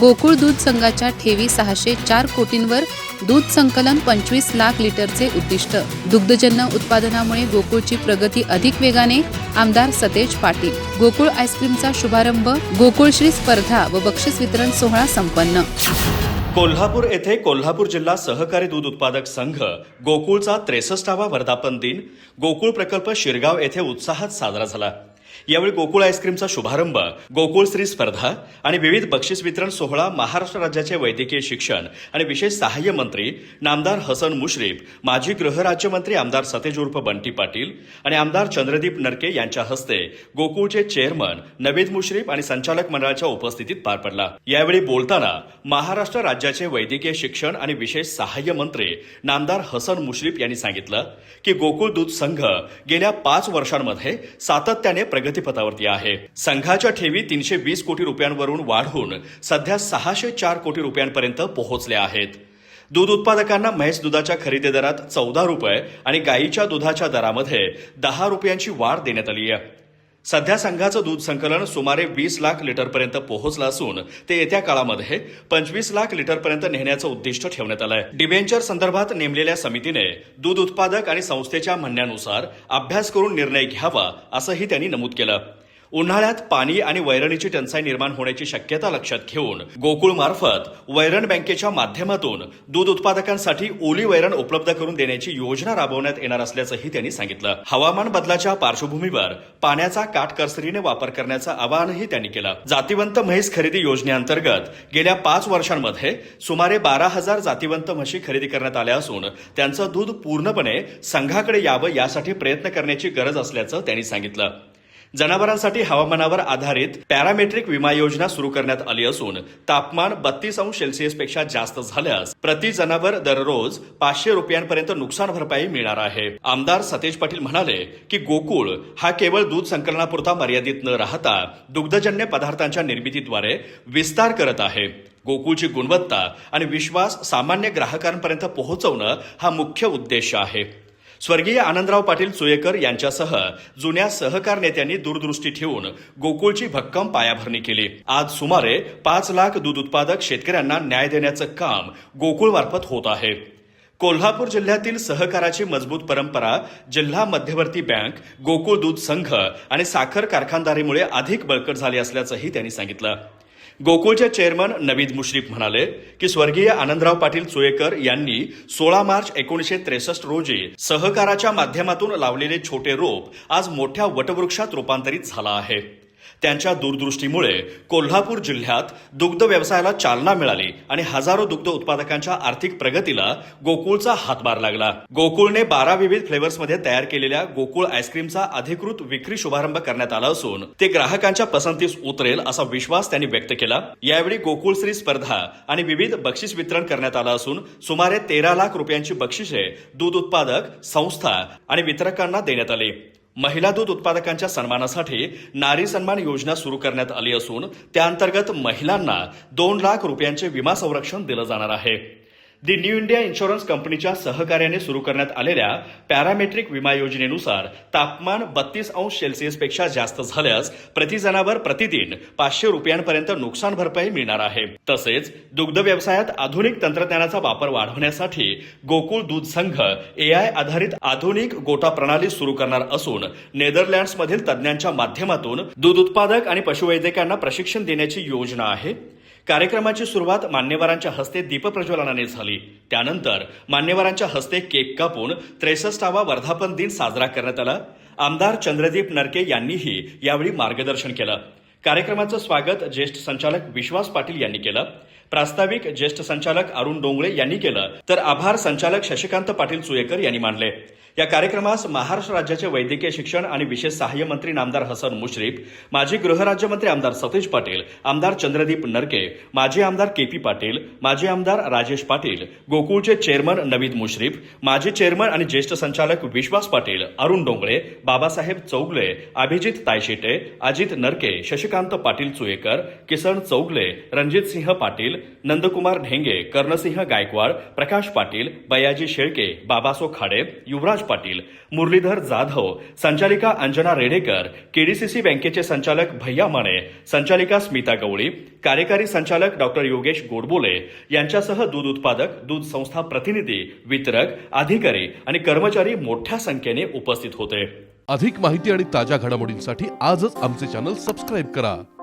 गोकुळ दूध संघाच्या ठेवी 604 कोटींवर, दूध संकलन 25 लाख लिटरचे उद्दिष्ट. दुग्धजन्य उत्पादनामुळे गोकुळची प्रगती अधिक वेगाने. आमदार सतेज पाटील. गोकुळ आईस्क्रीमचा शुभारंभ. गोकुळश्री स्पर्धा व बक्षीस वितरण सोहळा संपन्न. कोल्हापूर येथे कोल्हापूर जिल्हा सहकारी दूध उत्पादक संघ गोकुळचा 63वा वर्धापन दिन गोकुळ प्रकल्प शिरगाव येथे उत्साहात साजरा झाला. यावेळी गोकुळ आईस्क्रीमचा शुभारंभ, गोकुळश्री स्पर्धा आणि विविध बक्षीस वितरण सोहळा महाराष्ट्र राज्याचे वैद्यकीय शिक्षण आणि विशेष सहाय्य मंत्री नामदार हसन मुश्रीफ, माजी गृहराज्यमंत्री आमदार सतेज उर्फ बंटी पाटील आणि आमदार चंद्रदीप नरके यांच्या हस्ते गोकुळचे चेअरमन नवीद मुश्रीफ आणि संचालक मंडळाच्या उपस्थितीत पार पडला. यावेळी बोलताना महाराष्ट्र राज्याचे वैद्यकीय शिक्षण आणि विशेष सहाय्य मंत्री नामदार हसन मुश्रीफ यांनी सांगितलं की गोकुळ दूध संघ गेल्या 5 वर्षांमध्ये सातत्याने प्रगतीपथावरती आहे. संघाच्या ठेवी 320 कोटी रुपयांवरून वाढून सध्या 604 कोटी रुपयांपर्यंत पोहोचल्या आहेत. दूध उत्पादकांना म्हैस दुधाच्या खरेदी दरात 14 रुपये आणि गायीच्या दुधाच्या दरामध्ये 10 रुपयांची वाढ देण्यात आली आहे. सध्या संघाचं दूध संकलन सुमारे 20 लाख लिटरपर्यंत पोहोचलं असून ते येत्या काळामध्ये 25 लाख लिटरपर्यंत नेण्याचं उद्दिष्ट ठेवण्यात आलंय. डिबेंचर संदर्भात नेमलेल्या समितीने दूध उत्पादक आणि संस्थेच्या म्हणण्यानुसार अभ्यास करून निर्णय घ्यावा असंही त्यांनी नमूद केलं. उन्हाळ्यात पाणी आणि वैरणीची टंचाई निर्माण होण्याची शक्यता लक्षात घेऊन गोकुळमार्फत वैरण बँकेच्या माध्यमातून दूध उत्पादकांसाठी ओली वैरण उपलब्ध करून देण्याची योजना राबवण्यात येणार असल्याचंही त्यांनी सांगितलं. हवामान बदलाच्या पार्श्वभूमीवर पाण्याचा काटकसरीने वापर करण्याचं आवाहनही त्यांनी केलं. जातीवंत म्हैस खरेदी योजनेअंतर्गत गेल्या 5 वर्षांमध्ये सुमारे 12,000 जातीवंत म्हशी खरेदी करण्यात आल्या असून त्यांचं दूध पूर्णपणे संघाकडे यावं यासाठी प्रयत्न करण्याची गरज असल्याचं त्यांनी सांगितलं. जनावरांसाठी हवामानावर आधारित पॅरामेट्रिक विमा योजना सुरू करण्यात आली असून तापमान 32 अंश सेल्सिअसपेक्षा जास्त झाल्यास प्रति जनावर दररोज 500 रुपयांपर्यंत नुकसान भरपाई मिळणार आहे. आमदार सतेज पाटील म्हणाले की गोकुळ हा केवळ दूध संकलनापुरता मर्यादित न राहता दुग्धजन्य पदार्थांच्या निर्मितीद्वारे विस्तार करत आहे. गोकुळची गुणवत्ता आणि विश्वास सामान्य ग्राहकांपर्यंत पोहोचवणं हा मुख्य उद्देश आहे. स्वर्गीय आनंदराव पाटील चुयेकर यांच्यासह जुन्या सहकार नेत्यांनी दूरदृष्टी ठेवून गोकुळची भक्कम पायाभरणी केली. आज सुमारे 5 लाख दूध उत्पादक शेतकऱ्यांना न्याय देण्याचं काम गोकुळमार्फत होत आहे. कोल्हापूर जिल्ह्यातील सहकाराची मजबूत परंपरा, जिल्हा मध्यवर्ती बँक, गोकुळ दूध संघ आणि साखर कारखानदारीमुळे अधिक बळकट झाली असल्याचंही त्यांनी सांगितलं. गोकुळचे चेअरमन नवीद मुश्रीफ म्हणाले की स्वर्गीय आनंदराव पाटील चुयेकर यांनी 16 मार्च 1963 रोजी सहकाराच्या माध्यमातून लावलेले छोटे रोप आज मोठ्या वटवृक्षात रूपांतरित झालं आहे. त्यांच्या दूरदृष्टीमुळे कोल्हापूर जिल्ह्यात दुग्ध व्यवसायाला चालना मिळाली आणि हजारो दुग्ध उत्पादकांच्या आर्थिक प्रगतीला गोकुळचा हातभार लागला. गोकुळने 12 विविध फ्लेवर्समध्ये तयार केलेल्या गोकुळ आईस्क्रीमचा अधिकृत विक्री शुभारंभ करण्यात आला असून ते ग्राहकांच्या पसंतीस उतरेल असा विश्वास त्यांनी व्यक्त केला. यावेळी गोकुळश्री स्पर्धा आणि विविध बक्षीस वितरण करण्यात आलं असून सुमारे 13 लाख रुपयांची बक्षिसे दूध उत्पादक, संस्था आणि वितरकांना देण्यात आली. महिला दूध उत्पादकांच्या सन्मानासाठी नारी सन्मान योजना सुरू करण्यात आली असून त्याअंतर्गत महिलांना 2 लाख रुपयांचे विमा संरक्षण दिलं जाणार आहे. दी न्यू इंडिया इन्शुरन्स कंपनीच्या सहकार्याने सुरू करण्यात आलेल्या पॅरामेट्रिक विमा योजनेनुसार तापमान 32 अंश सेल्सिअसपेक्षा जास्त झाल्यास प्रति जनावर प्रतिदिन 500 रुपयांपर्यंत नुकसान भरपाई मिळणार आहे. तसेच दुग्ध व्यवसायात आधुनिक तंत्रज्ञानाचा वापर वाढवण्यासाठी गोकुळ दूध संघ AI आधारित आधुनिक गोटा प्रणाली सुरू करणार असून नेदरलँड्समधील तज्ज्ञांच्या माध्यमातून दूध उत्पादक आणि पशुवैद्यकांना प्रशिक्षण देण्याची योजना आहे. कार्यक्रमाची सुरुवात मान्यवरांच्या हस्ते दीपप्रज्वलनाने झाली. त्यानंतर मान्यवरांच्या हस्ते केक कापून 63वा वर्धापन दिन साजरा करण्यात आला. आमदार चंद्रदीप नरके यांनीही यावेळी मार्गदर्शन केलं. कार्यक्रमाचं स्वागत ज्येष्ठ संचालक विश्वास पाटील यांनी केलं. प्रास्ताविक ज्येष्ठ संचालक अरुण डोंगळे यांनी केलं तर आभार संचालक शशिकांत पाटील चुयेकर यांनी मानले. या कार्यक्रमास महाराष्ट्र राज्याचे वैद्यकीय शिक्षण आणि विशेष सहाय्य मंत्री नामदार हसन मुश्रीफ, माजी गृहराज्यमंत्री आमदार सतेज पाटील, आमदार चंद्रदीप नरके, माजी आमदार KP पाटील, माजी आमदार राजेश पाटील, गोकुळचे चेअरमन नवीद मुश्रीफ, माजी चेअरमन आणि ज्येष्ठ संचालक विश्वास पाटील, अरुण डोंगळे, बाबासाहेब चौगले, अभिजित तायशेटे, अजित नरके, शशिकांत पाटील चुयेकर, किसन चौगले, रणजित सिंह पाटील, पाटील, नंदकुमार ढेंगे, कर्णसिंह गायकवाड, प्रकाश पाटील, बयाजी शेळके, बाबासो खाडे, युवराज पाटील, मुरलीधर जाधव, संचालिका अंजना रेडेकर, केडीसीसी बँकेचे संचालक भैया माने, संचालिका स्मिता गवळी, कार्यकारी संचालक डॉक्टर योगेश गोडबोले यांच्यासह दूध उत्पादक, दूध संस्था प्रतिनिधी, वितरक, अधिकारी आणि कर्मचारी मोठ्या संख्येने उपस्थित होते. अधिक माहिती आणि ताज्या घडामोडींसाठी आजच आमचे चॅनल सबस्क्राईब करा.